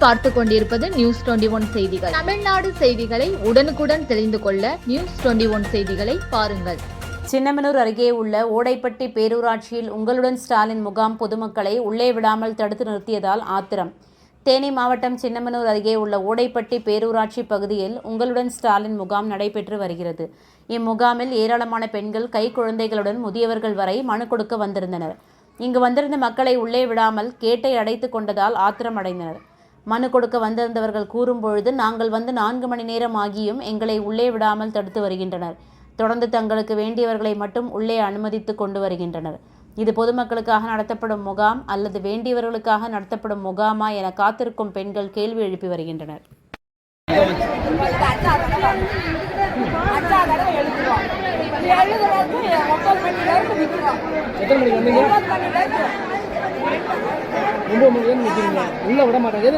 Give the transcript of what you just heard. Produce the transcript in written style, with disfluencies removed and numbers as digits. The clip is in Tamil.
நீங்கள் பார்த்து கொண்டிருப்பது நியூஸ் 21 செய்திகள். தமிழ்நாடு செய்திகளை உடனுக்குடன் தெரிந்து கொள்ள நியூஸ் 21 செய்திகளை பாருங்கள். சின்னமனூர் அருகே உள்ள ஓடைப்பட்டி பேரூராட்சியில் உங்களுடன் ஸ்டாலின் முகாம் பொதுமக்களை உள்ளே விடாமல் தடுத்து நிறுத்தியதால் ஆத்திரம். தேனி மாவட்டம் சின்னமனூர் அருகே உள்ள ஓடைப்பட்டி பேரூராட்சி பகுதியில் உங்களுடன் ஸ்டாலின் முகாம் நடைபெற்று வருகிறது. இம்முகாமில் ஏராளமான பெண்கள் கைக்குழந்தைகளுடன் முதியவர்கள் வரை மனு கொடுக்க வந்திருந்தனர். இங்கு வந்திருந்த மக்களை உள்ளே விடாமல் கேட்டை அடைத்து கொண்டதால் ஆத்திரம் அடைந்தனர். மனு கொடுக்க வந்திருந்தவர்கள் கூறும்பொழுது, நாங்கள் வந்து 4 மணி நேரம் ஆகியும் எங்களை உள்ளே விடாமல் தடுத்து வருகின்றனர். தொடர்ந்து தங்களுக்கு வேண்டியவர்களை மட்டும் உள்ளே அனுமதித்து கொண்டு வருகின்றனர். இது பொதுமக்களுக்காக நடத்தப்படும் முகாம் அல்லது வேண்டியவர்களுக்காக நடத்தப்படும் முகாமா என காத்திருக்கும் பெண்கள் கேள்வி எழுப்பி வருகின்றனர். உள்ள விட மாட்டாங்க.